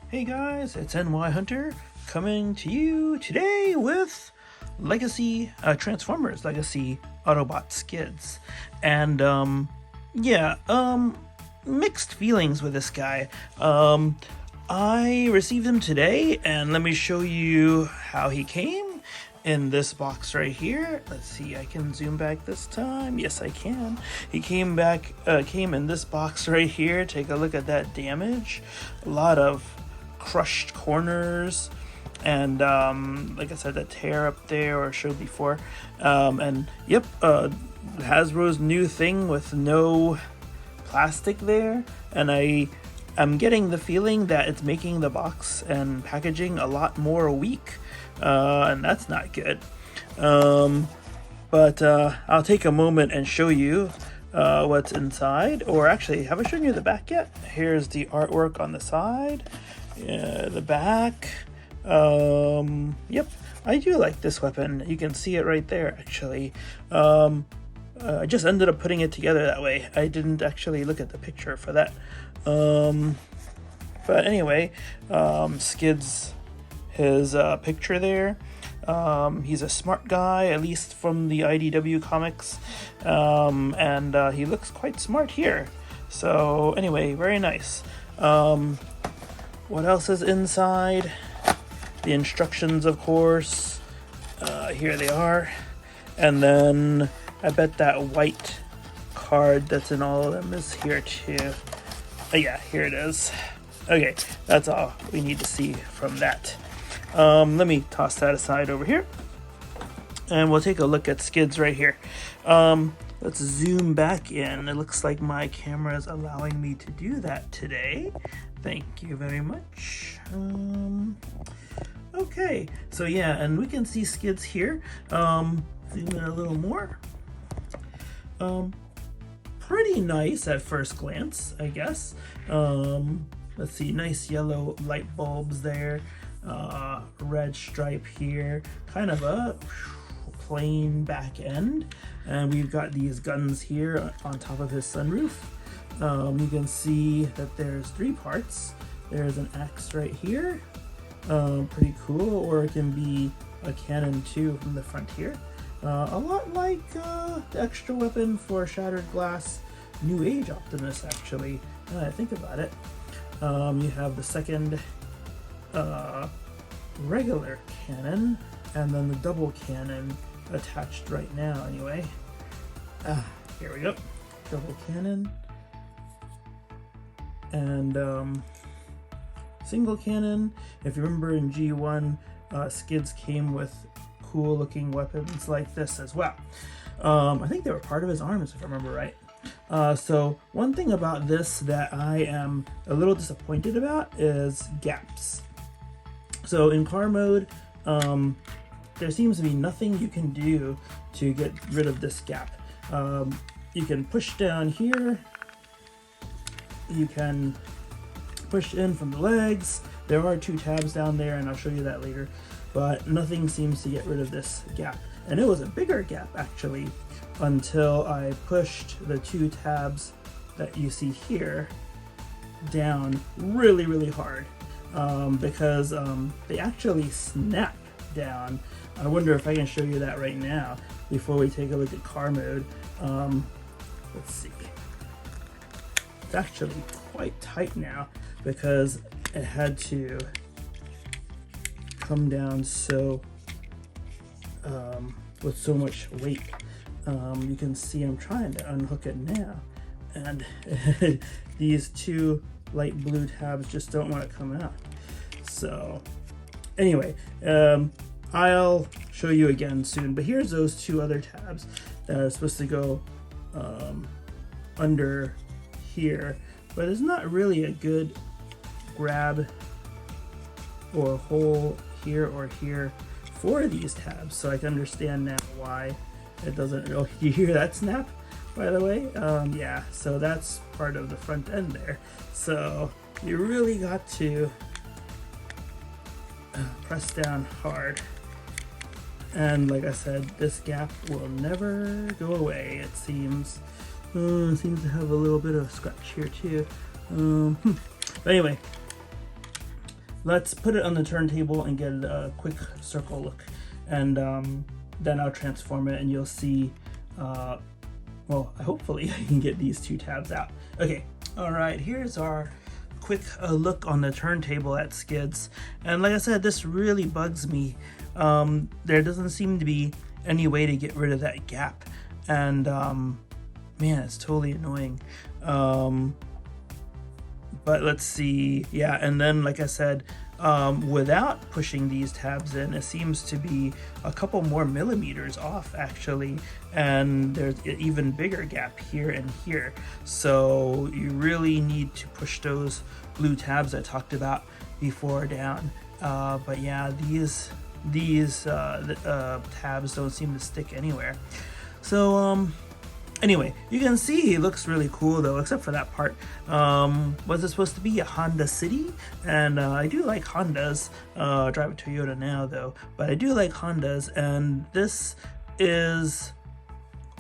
Hey guys, it's NY Hunter coming to you today with Legacy Transformers Legacy Autobot Skids. And mixed feelings with this guy. I received him today, and let me show you how he came in this box right here. Let's see, I can zoom back this time. Yes, I can. He came in this box right here. Take a look at that damage. A lot of crushed corners, and like I said, that tear up there, or showed before. Hasbro's new thing with no plastic there, and I'm getting the feeling that it's making the box and packaging a lot more weak, and that's not good. But I'll take a moment and show you what's inside. Or actually, have I shown you the back yet? Here's the artwork on the side, the back. Yep, I do like this weapon. You can see it right there, actually. I just ended up putting it together that way. I didn't actually look at the picture for that. But anyway, Skids, his picture there. He's a smart guy, at least from the IDW comics, and he looks quite smart here. So anyway, very nice. What else is inside? The instructions, of course. Here they are. And then I bet that white card that's in all of them is here too. Yeah, here it is. Okay, that's all we need to see from that. Let me toss that aside over here, and we'll take a look at Skids right here. Let's zoom back in. It looks like my camera is allowing me to do that today. Thank you very much. Okay, so yeah, and we can see Skids here. Zoom in a little more. Pretty nice at first glance, I guess. Let's see, nice yellow light bulbs there. Red stripe here, kind of a plain back end, and we've got these guns here on top of his sunroof. You can see that there's 3 parts. There's an axe right here, pretty cool, or it can be a cannon too from the front here. A lot like the extra weapon for Shattered Glass New Age Optimus, actually, now that I think about it. You have the second regular cannon, and then the double cannon attached right now anyway. Here we go. Double cannon. And single cannon. If you remember in G1, Skids came with cool looking weapons like this as well. I think they were part of his arms, if I remember right. So one thing about this that I am a little disappointed about is gaps. So in car mode, there seems to be nothing you can do to get rid of this gap. You can push down here, you can push in from the legs. There are 2 tabs down there, and I'll show you that later, but nothing seems to get rid of this gap. And it was a bigger gap, actually, until I pushed the 2 tabs that you see here down really, really hard, because they actually snap down. I wonder if I can show you that right now before we take a look at car mode. Let's see. It's actually quite tight now because it had to come down so with so much weight. You can see I'm trying to unhook it now, and these 2 light blue tabs just don't want to come out. So anyway, I'll show you again soon, but here's those 2 other tabs that are supposed to go under here, but it's not really a good grab or hole here or here for these tabs, so I can understand now why it doesn't. Oh, you hear that snap, by the way? Yeah, so that's part of the front end there. So you really got to press down hard. And like I said, this gap will never go away, it seems. It seems to have a little bit of scratch here too. But anyway, let's put it on the turntable and get a quick circle look, and then I'll transform it and you'll see, well, hopefully I can get these 2 tabs out. Okay, all right, here's our quick look on the turntable at Skids, and like I said, this really bugs me. There doesn't seem to be any way to get rid of that gap, and man, it's totally annoying. But let's see, yeah, and then like I said, without pushing these tabs in, it seems to be a couple more millimeters off actually, and there's an even bigger gap here and here. So you really need to push those blue tabs I talked about before down. But yeah, these tabs don't seem to stick anywhere. So anyway, you can see he looks really cool though, except for that part. Was it supposed to be a Honda City? And I do like Hondas. I drive a Toyota now though, but I do like Hondas, and this is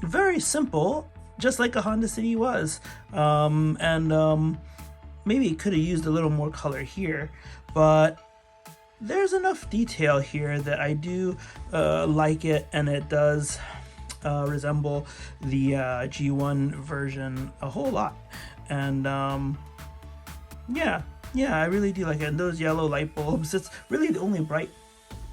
very simple, just like a Honda City was. Maybe it could have used a little more color here, but there's enough detail here that I do like it, and it does resemble the G1 version a whole lot. And yeah, I really do like it. And those yellow light bulbs, it's really the only bright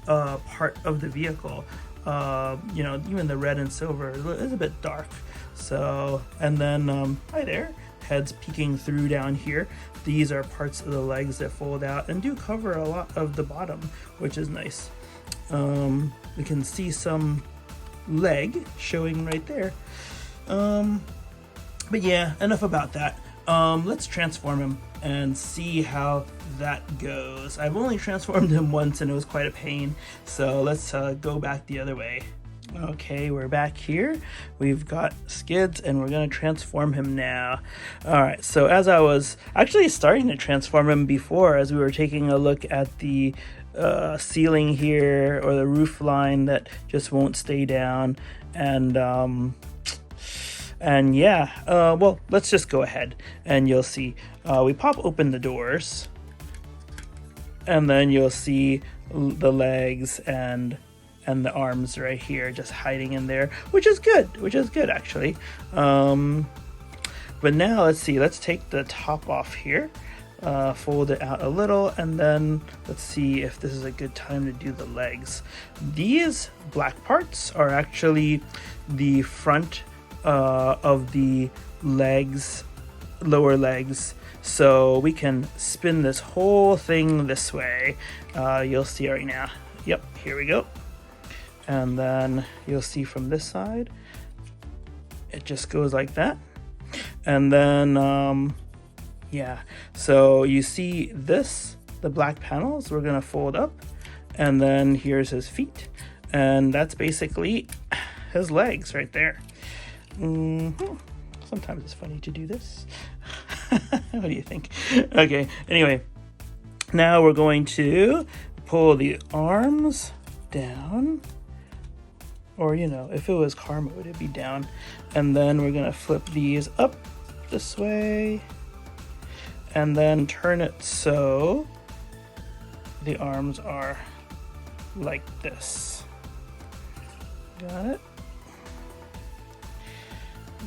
part of the vehicle. You know, even the red and silver is a bit dark. So, and then hi there, heads peeking through down here. These are parts of the legs that fold out and do cover a lot of the bottom, which is nice. We can see some leg showing right there. But yeah, enough about that. Let's transform him and see how that goes. I've only transformed him once and it was quite a pain, so let's go back the other way. Okay, we're back here. We've got Skids and we're gonna transform him now. All right, so as I was actually starting to transform him before, as we were taking a look at the ceiling here, or the roof line that just won't stay down, and yeah, well, let's just go ahead and you'll see. We pop open the doors and then you'll see the legs and the arms right here just hiding in there, which is good actually. But now let's see, let's take the top off here, fold it out a little, and then let's see if this is a good time to do the legs. These black parts are actually the front of the legs, lower legs, so we can spin this whole thing this way. You'll see right now. Yep, here we go. And then you'll see from this side, it just goes like that. And then yeah, so you see this, the black panels, we're gonna fold up, and then here's his feet, and that's basically his legs right there. Sometimes it's funny to do this. What do you think? Okay, anyway, now we're going to pull the arms down, or you know, if it was car mode, it'd be down, and then we're gonna flip these up this way, and then turn it so the arms are like this. Got it?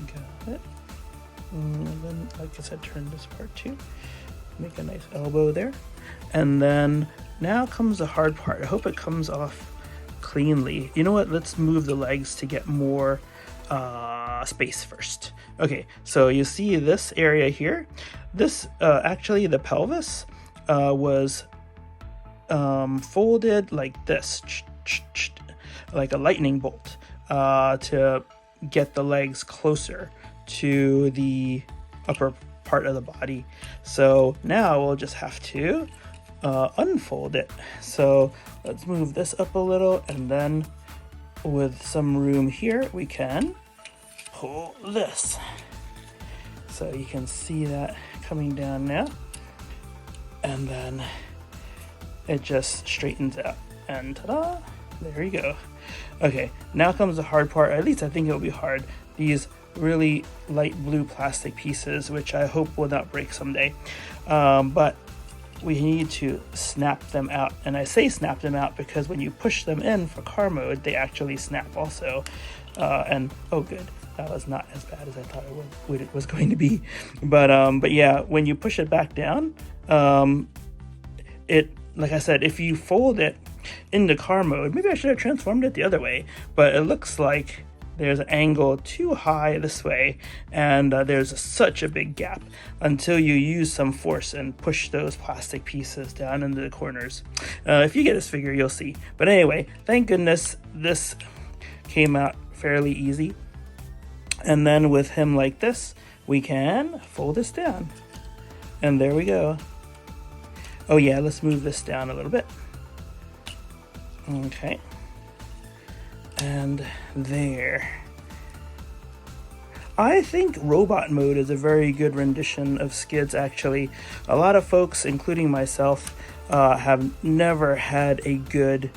Got it. And then, like I said, turn this part too. Make a nice elbow there. And then now comes the hard part. I hope it comes off cleanly. You know what? Let's move the legs to get more space first. Okay, so you see this area here. This actually, the pelvis was folded like this, like a lightning bolt, to get the legs closer to the upper part of the body. So now we'll just have to unfold it. So let's move this up a little, and then with some room here we can pull this. So you can see that coming down now, and then it just straightens out, and ta-da, there you go. Okay, now comes the hard part. At least I think it'll be hard. These really light blue plastic pieces, which I hope will not break someday. But we need to snap them out. And I say snap them out because when you push them in for car mode, they actually snap also. And oh good, that was not as bad as I thought it was going to be. But yeah, when you push it back down, it, like I said, if you fold it into car mode, maybe I should have transformed it the other way, but it looks like there's an angle too high this way, and there's such a big gap until you use some force and push those plastic pieces down into the corners. If you get this figure, you'll see. But anyway, thank goodness this came out fairly easy. And then with him like this, we can fold this down. And there we go. Oh yeah, let's move this down a little bit. Okay. And there. I think robot mode is a very good rendition of Skids, actually. A lot of folks, including myself, have never had a good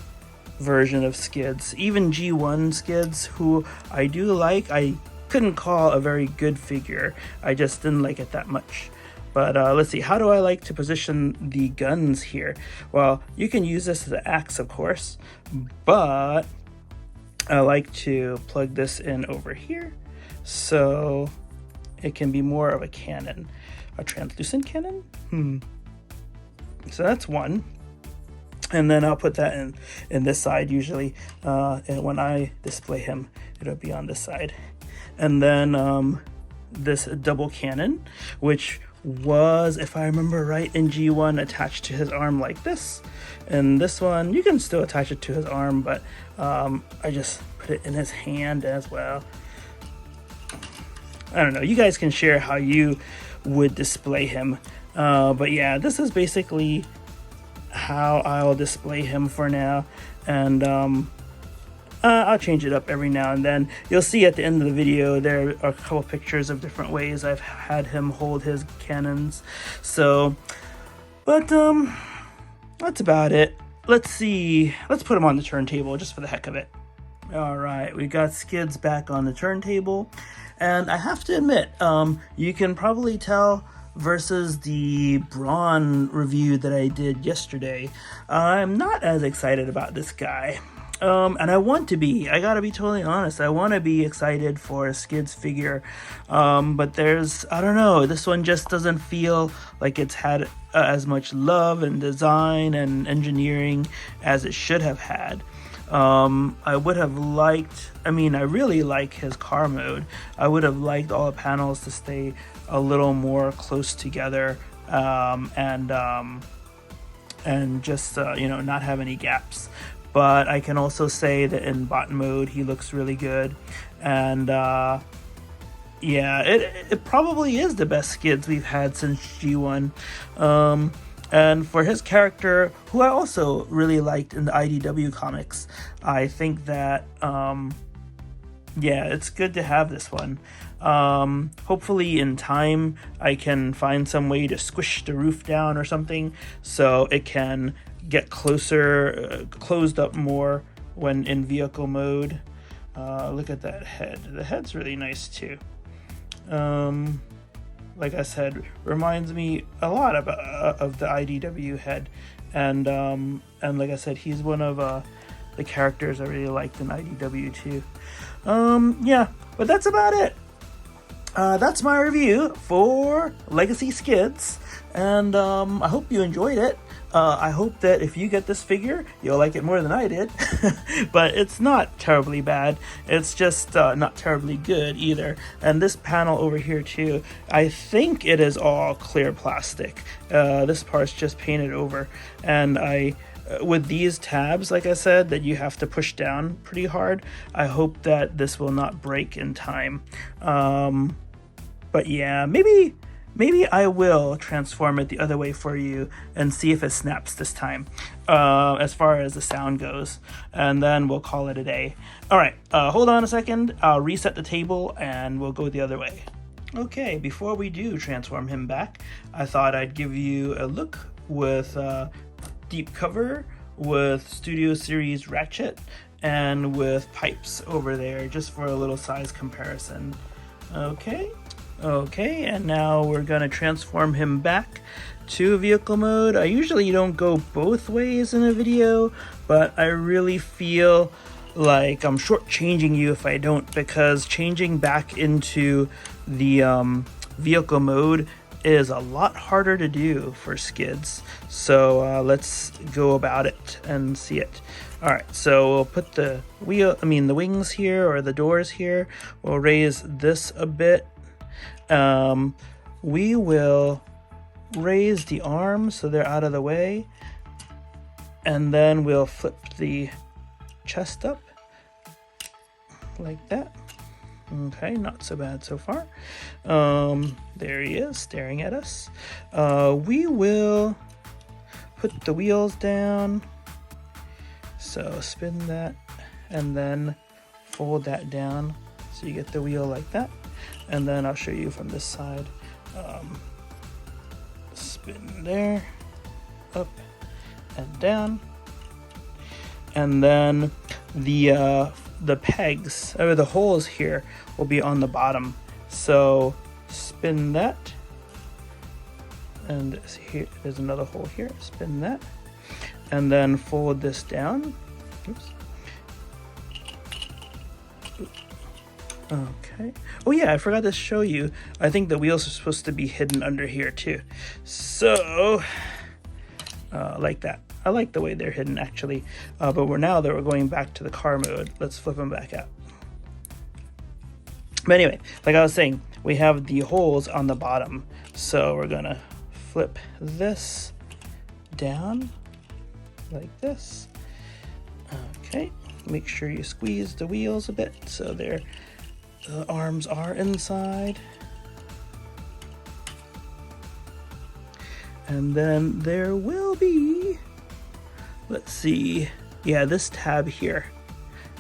version of Skids. Even G1 Skids, who I do like, I couldn't call a very good figure. I just didn't like it that much. But let's see, how do I like to position the guns here? Well, you can use this as an axe, of course, but I like to plug this in over here so it can be more of a cannon. A translucent cannon? So that's one. And then I'll put that in this side usually. And when I display him, it'll be on this side. And then this double cannon, which was, if I remember right, in G1 attached to his arm like this. And this one, you can still attach it to his arm, but I just put it in his hand as well. I don't know, you guys can share how you would display him. But yeah, this is basically how I'll display him for now. And I'll change it up every now and then. You'll see at the end of the video there are a couple pictures of different ways I've had him hold his cannons. So, but that's about it. Let's see. Let's put him on the turntable just for the heck of it. All right, we got Skids back on the turntable, and I have to admit, you can probably tell versus the Brawn review that I did yesterday, I'm not as excited about this guy. And I want to be. I gotta be totally honest. I want to be excited for a Skids figure, but there's, I don't know, this one just doesn't feel like it's had as much love and design and engineering as it should have had. I would have liked, I really like his car mode. I would have liked all the panels to stay a little more close together, and just not have any gaps. But I can also say that in bot mode, he looks really good. And yeah, it probably is the best Skids we've had since G1. And for his character, who I also really liked in the IDW comics, I think that, yeah, it's good to have this one. Hopefully in time, I can find some way to squish the roof down or something so it can get closer, closed up more when in vehicle mode. Look at that head. The head's really nice too. Like I said, reminds me a lot of the IDW head, and like I said, he's one of the characters I really liked in IDW too. Yeah, but that's about it. That's my review for Legacy Skids, and I hope you enjoyed it. I hope that if you get this figure, you'll like it more than I did. But it's not terribly bad. It's just not terribly good either. And this panel over here too, I think it is all clear plastic. This part's just painted over. And with these tabs, like I said, that you have to push down pretty hard, I hope that this will not break in time. But yeah, maybe I will transform it the other way for you and see if it snaps this time, as far as the sound goes, and then we'll call it a day. All right, hold on a second. I'll reset the table and we'll go the other way. Okay, before we do transform him back, I thought I'd give you a look with deep cover, with Studio Series Ratchet, and with pipes over there, just for a little size comparison. Okay. Okay, and now we're gonna transform him back to vehicle mode. I usually don't go both ways in a video, but I really feel like I'm shortchanging you if I don't, because changing back into the vehicle mode is a lot harder to do for Skids. So let's go about it and see it. All right, so we'll put the the wings here, or the doors here. We'll raise this a bit. We will raise the arms so they're out of the way, and then we'll flip the chest up like that. Okay, not so bad so far. There he is, staring at us. We will put the wheels down. So spin that, and then fold that down so you get the wheel like that. And then I'll show you from this side. Spin there, up and down. And then the pegs, or the holes here, will be on the bottom. So spin that, and here there's another hole here. Spin that, and then fold this down. Oops. Okay. Oh yeah, I forgot to show you. I think the wheels are supposed to be hidden under here too. So like that. I like the way they're hidden actually. But we're going back to the car mode. Let's flip them back out. But anyway, like I was saying, we have the holes on the bottom. So we're gonna flip this down like this. Okay, make sure you squeeze the wheels a bit so the arms are inside. And then there will be, let's see, yeah, this tab here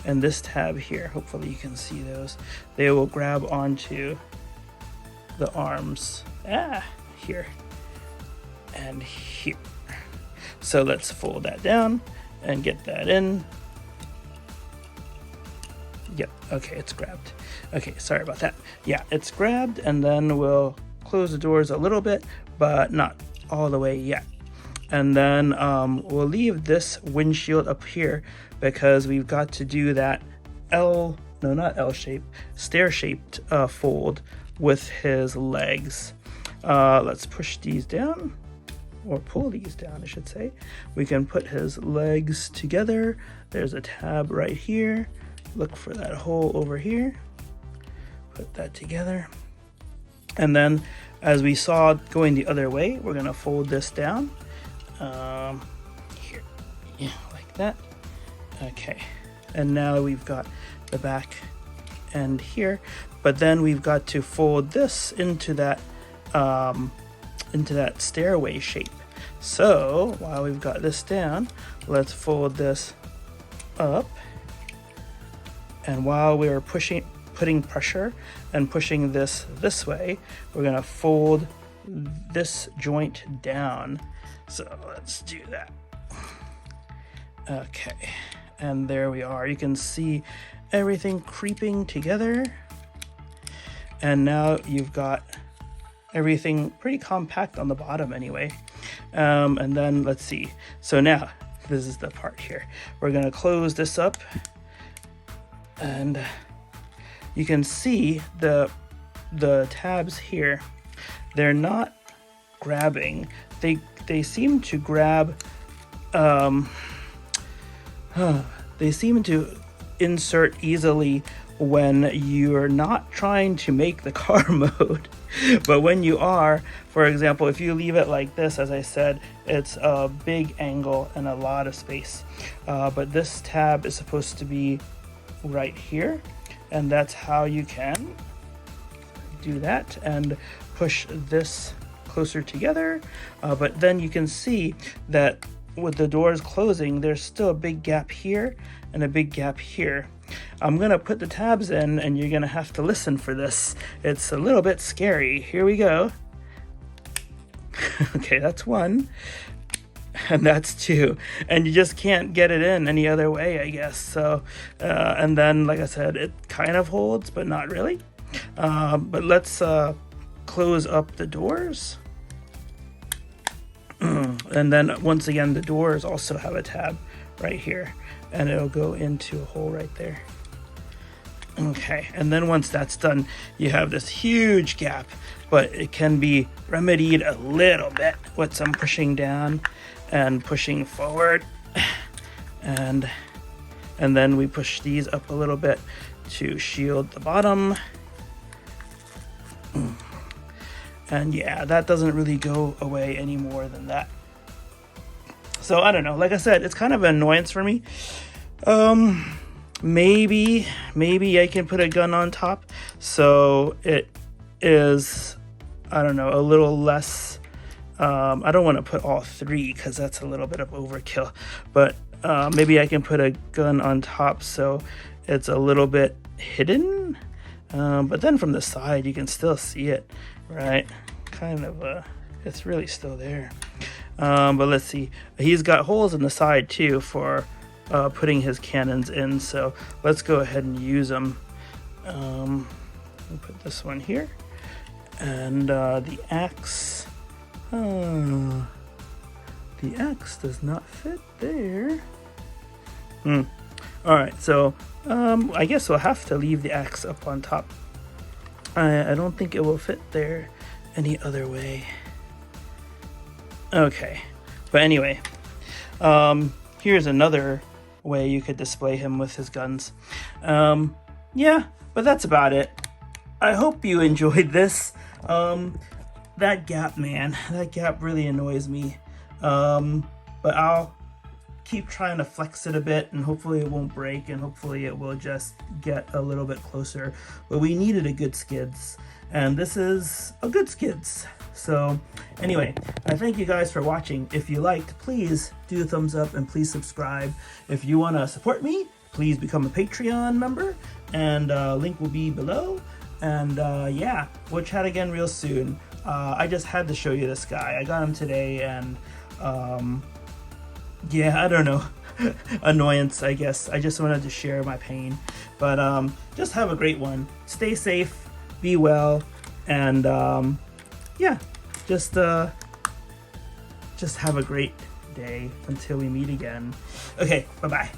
and this tab here. Hopefully you can see those. They will grab onto the arms here and here. So let's fold that down and get that in. Yep, okay, it's grabbed. Okay, sorry about that. Yeah, it's grabbed, and then we'll close the doors a little bit, but not all the way yet. And then we'll leave this windshield up here because we've got to do that stair-shaped fold with his legs. Let's push these down, or pull these down, I should say. We can put his legs together. There's a tab right here. Look for that hole over here. Put that together. And then, as we saw going the other way, we're gonna fold this down. Here, yeah, like that. Okay, and now we've got the back end here, but then we've got to fold this into that stairway shape. So while we've got this down, let's fold this up, and while we're putting pressure and pushing this way, we're gonna fold this joint down. So let's do that. Okay, and there we are. You can see everything creeping together, and now you've got everything pretty compact on the bottom anyway. And then let's see. So now this is the part here. We're gonna close this up, and you can see the tabs here. They're not grabbing. They seem to grab. They seem to insert easily when you're not trying to make the car mode. But when you are, for example, if you leave it like this, as I said, it's a big angle and a lot of space. But this tab is supposed to be right here, and that's how you can do that and push this closer together. But then you can see that with the doors closing, there's still a big gap here and a big gap here. I'm gonna put the tabs in, and you're gonna have to listen for this. It's a little bit scary. Here we go. Okay, that's one, and that's two, and you just can't get it in any other way, I guess. So and then, like I said, it kind of holds, but not really. But let's close up the doors. And then once again, the doors also have a tab right here, and it'll go into a hole right there. Okay, and then once that's done, you have this huge gap, but it can be remedied a little bit with some pushing down and pushing forward. And then we push these up a little bit to shield the bottom. And yeah, that doesn't really go away any more than that. So I don't know, like I said, it's kind of an annoyance for me. Maybe I can put a gun on top so it is, I don't know, a little less. I don't want to put all three because that's a little bit of overkill, but maybe I can put a gun on top so it's a little bit hidden, but then from the side you can still see it, right? Kind of it's really still there. But let's see, he's got holes in the side too for putting his cannons in, so let's go ahead and use them. We'll put this one here, and the axe, the axe does not fit there. Alright, so I guess we'll have to leave the axe up on top. I don't think it will fit there any other way. Okay, but anyway, here's another way you could display him with his guns. Yeah, but that's about it. I hope you enjoyed this. That gap, man, that gap really annoys me. But I'll keep trying to flex it a bit, and hopefully it won't break, and hopefully it will just get a little bit closer. But we needed a good skids, and this is a good skids. So anyway, I thank you guys for watching. If you liked, please do a thumbs up and please subscribe. If you want to support me, please become a Patreon member, and link will be below. And yeah, we'll chat again real soon. I just had to show you this guy. I got him today, and yeah, I don't know. Annoyance, I guess. I just wanted to share my pain. But just have a great one. Stay safe, be well, and yeah, just have a great day until we meet again. Okay, bye-bye.